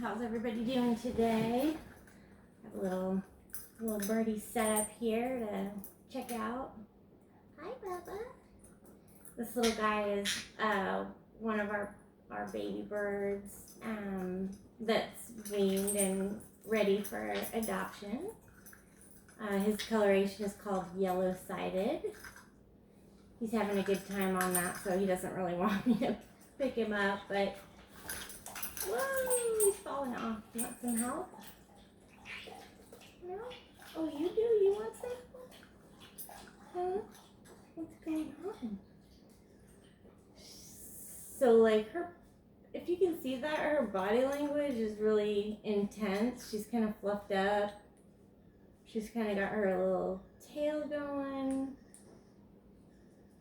How's everybody doing today? I have a little birdie set up here to check out. Hi, Bubba. This little guy is one of our baby birds that's weaned and ready for adoption. His coloration is called Yellowsided. He's having a good time on that, so he doesn't really want me to pick him up, but whoa, he's falling off. You want some help? No? Oh, you do? You want some help? Huh? What's going on? So, like, if you can see that, her body language is really intense. She's kind of fluffed up. She's kind of got her little tail going.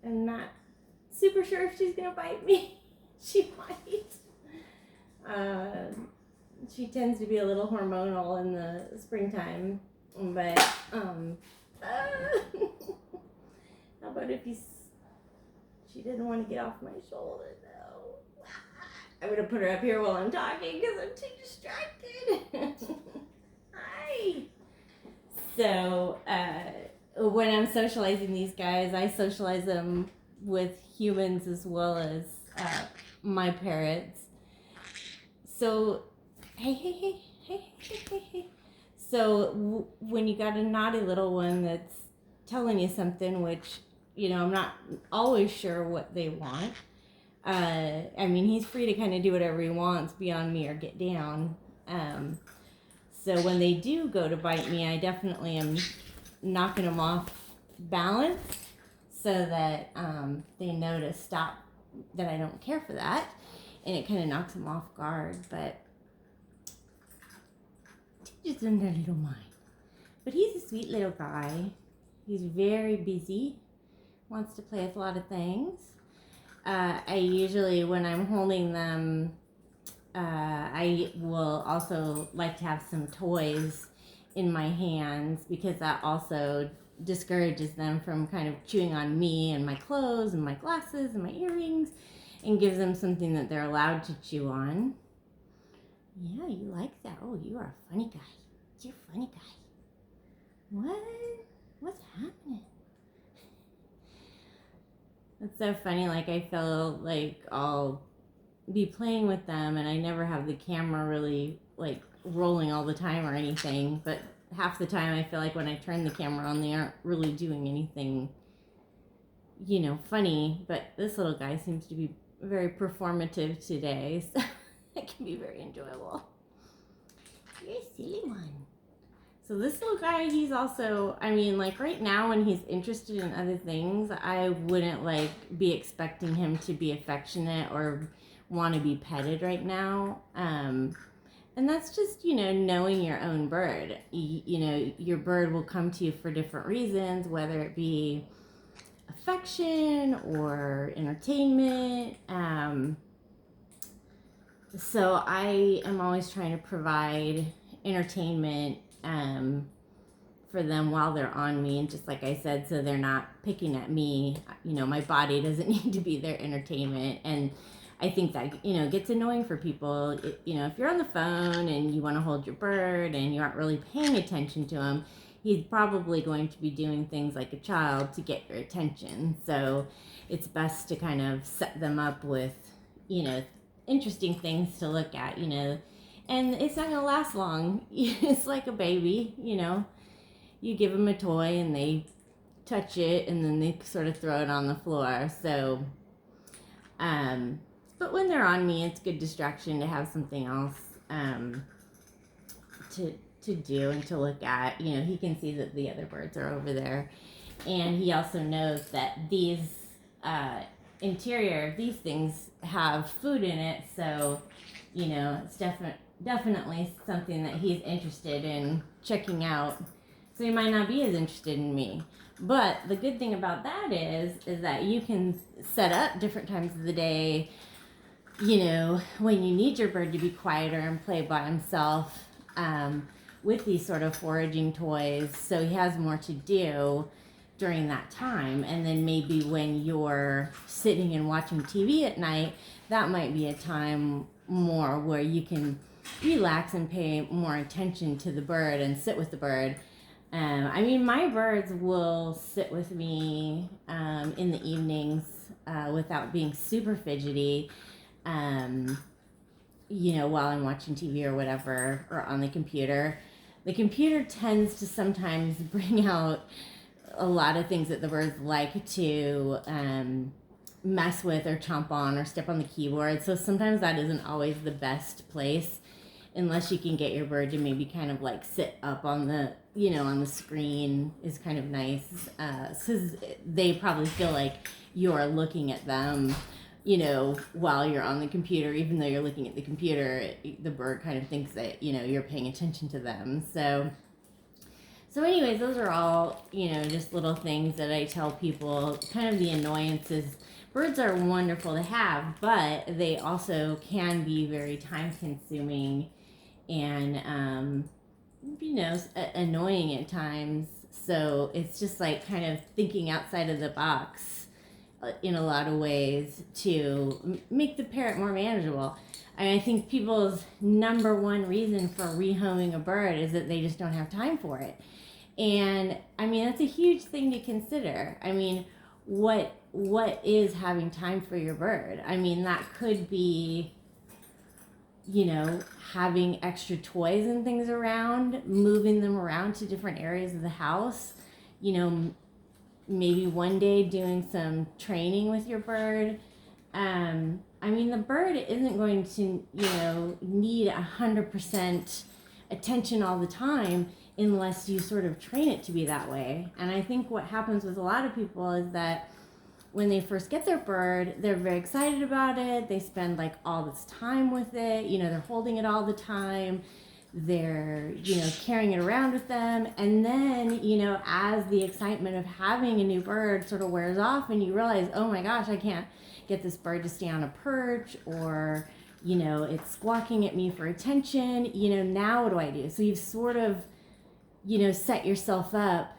I'm not super sure if she's going to bite me. She might. She tends to be a little hormonal in the springtime, but how about if she didn't want to get off my shoulder though. I'm gonna put her up here while I'm talking because I'm too distracted. Hi. So when I'm socializing these guys, I socialize them with humans as well as my parrots. So, hey. So, when you got a naughty little one that's telling you something, which, you know, I'm not always sure what they want. I mean, he's free to kind of do whatever he wants beyond me or get down. So, when they do go to bite me, I definitely am knocking them off balance so that they know to stop, that I don't care for that. And it kind of knocks him off guard, but just in their little mind. But he's a sweet little guy. He's very busy, wants to play with a lot of things. I usually, when I'm holding them, I will also like to have some toys in my hands because that also discourages them from kind of chewing on me and my clothes and my glasses and my earrings, and gives them something that they're allowed to chew on. Yeah, you like that. Oh, you are a funny guy. You're a funny guy. What? What's happening? It's so funny. Like, I feel like I'll be playing with them and I never have the camera really, like, rolling all the time or anything. But half the time I feel like when I turn the camera on, they aren't really doing anything, you know, funny. But this little guy seems to be very performative today, so it can be very enjoyable. You're a silly one. So this little guy, he's also, I mean, like right now when he's interested in other things, I wouldn't like be expecting him to be affectionate or want to be petted right now. And that's just, you know, knowing your own bird. You know, your bird will come to you for different reasons, whether it be affection or entertainment. So I am always trying to provide entertainment for them while they're on me, and just like I said, so they're not picking at me. You know, my body doesn't need to be their entertainment. And I think that, you know, gets annoying for people. You know, if you're on the phone and you want to hold your bird and you aren't really paying attention to him, he's probably going to be doing things like a child to get your attention. So it's best to kind of set them up with, you know, interesting things to look at, you know, and it's not going to last long. It's like a baby, you know, you give them a toy and they touch it and then they sort of throw it on the floor. So, but when they're on me, it's good distraction to have something else to do and to look at. You know, he can see that the other birds are over there, and he also knows that these these things have food in it. So, you know, it's definitely something that he's interested in checking out. So he might not be as interested in me. But the good thing about that is that you can set up different times of the day, you know, when you need your bird to be quieter and play by himself, with these sort of foraging toys, so he has more to do during that time. And then maybe when you're sitting and watching TV at night, that might be a time more where you can relax and pay more attention to the bird and sit with the bird. I mean, my birds will sit with me in the evenings without being super fidgety, while I'm watching TV or whatever, or on the computer. The computer tends to sometimes bring out a lot of things that the birds like to mess with or chomp on or step on the keyboard. So sometimes that isn't always the best place, unless you can get your bird to maybe kind of like sit up on the on the screen is kind of nice, because they probably feel like you're looking at them while you're on the computer. Even though you're looking at the computer, the bird kind of thinks that you're paying attention to them. So anyways, those are all just little things that I tell people, kind of the annoyances. Birds are wonderful to have, but they also can be very time consuming and annoying at times. So it's just like kind of thinking outside of the box in a lot of ways to make the parrot more manageable. I think people's number one reason for rehoming a bird is that they just don't have time for it. And I mean, that's a huge thing to consider. I mean, what is having time for your bird? I mean, that could be having extra toys and things around, moving them around to different areas of the house, maybe one day doing some training with your bird. I mean, the bird isn't going to, need 100% attention all the time unless you sort of train it to be that way. And I think what happens with a lot of people is that when they first get their bird, they're very excited about it. They spend like all this time with it. They're holding it all the time. They're, carrying it around with them. And then, as the excitement of having a new bird sort of wears off and you realize, oh my gosh, I can't get this bird to stay on a perch, or, it's squawking at me for attention, now what do I do? So you've sort of, set yourself up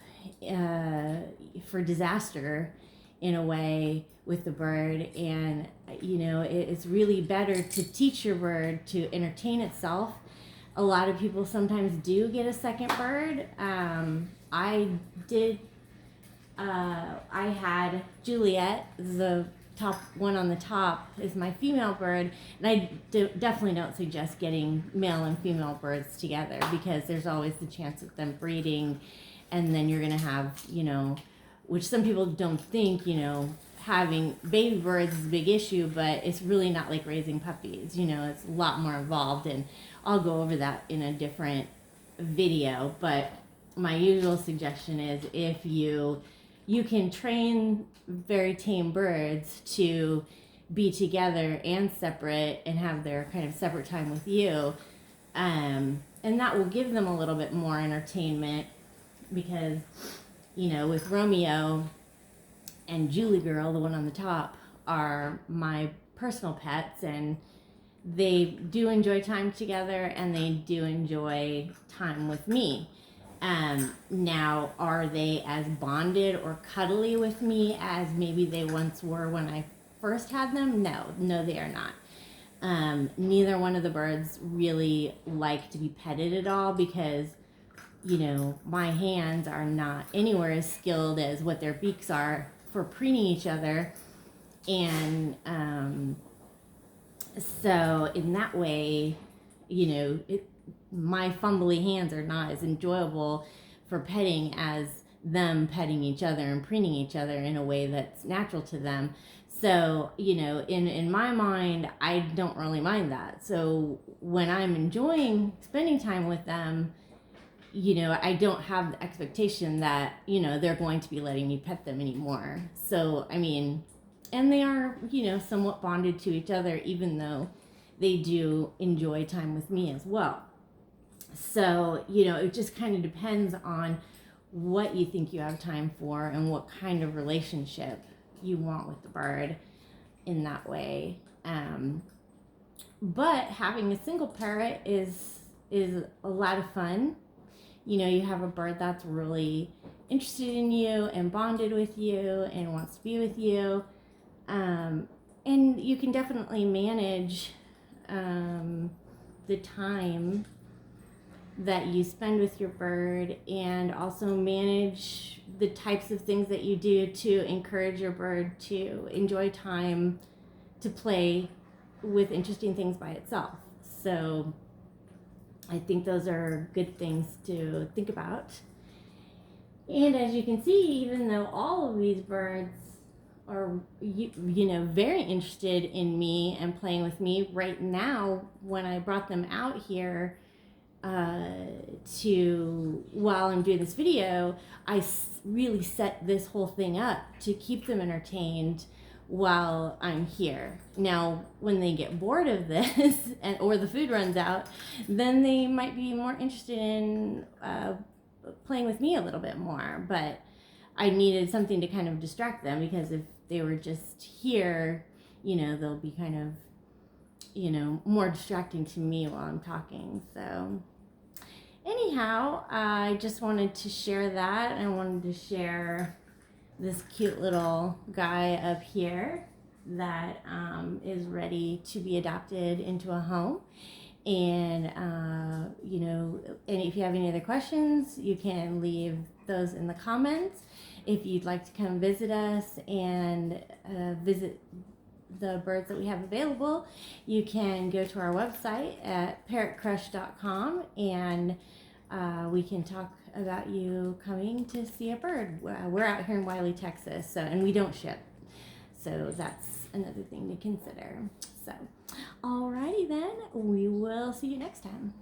for disaster in a way with the bird. And it's really better to teach your bird to entertain itself. A lot of people sometimes do get a second bird. I had Juliet, the top one on the top is my female bird, and I definitely don't suggest getting male and female birds together, because there's always the chance of them breeding, and then you're gonna have which some people don't think, having baby birds is a big issue, but it's really not like raising puppies. It's a lot more involved, and I'll go over that in a different video. But my usual suggestion is, if you can train very tame birds to be together and separate and have their kind of separate time with you, and that will give them a little bit more entertainment, because with Romeo and Julie Girl, the one on the top, are my personal pets, and they do enjoy time together, and they do enjoy time with me. Now, are they as bonded or cuddly with me as maybe they once were when I first had them? No, they are not. Neither one of the birds really like to be petted at all, because my hands are not anywhere as skilled as what their beaks are for preening each other. And so in that way, my fumbly hands are not as enjoyable for petting as them petting each other and preening each other in a way that's natural to them. So, in my mind, I don't really mind that. So when I'm enjoying spending time with them, I don't have the expectation that, they're going to be letting me pet them anymore. So, I mean, and they are, somewhat bonded to each other, even though they do enjoy time with me as well. So, it just kind of depends on what you think you have time for and what kind of relationship you want with the bird in that way. But having a single parrot is a lot of fun. You have a bird that's really interested in you and bonded with you and wants to be with you. And you can definitely manage the time that you spend with your bird, and also manage the types of things that you do to encourage your bird to enjoy time to play with interesting things by itself. So I think those are good things to think about. And as you can see, even though all of these birds are, you know, very interested in me and playing with me right now, when I brought them out here while I'm doing this video, I really set this whole thing up to keep them entertained while I'm here. Now, when they get bored of this or the food runs out, then they might be more interested in playing with me a little bit more. But I needed something to kind of distract them, because if they were just here, you know, they'll be kind of, you know, more distracting to me while I'm talking. So anyhow, I just wanted to share that. I wanted to share this cute little guy up here that is ready to be adopted into a home. And, you know, and if you have any other questions, you can leave those in the comments. If you'd like to come visit us and visit the birds that we have available, you can go to our website at parrotcrush.com, and we can talk about you coming to see a bird. We're out here in Wiley, Texas, so, and we don't ship. So that's another thing to consider. So, alrighty then, we will see you next time.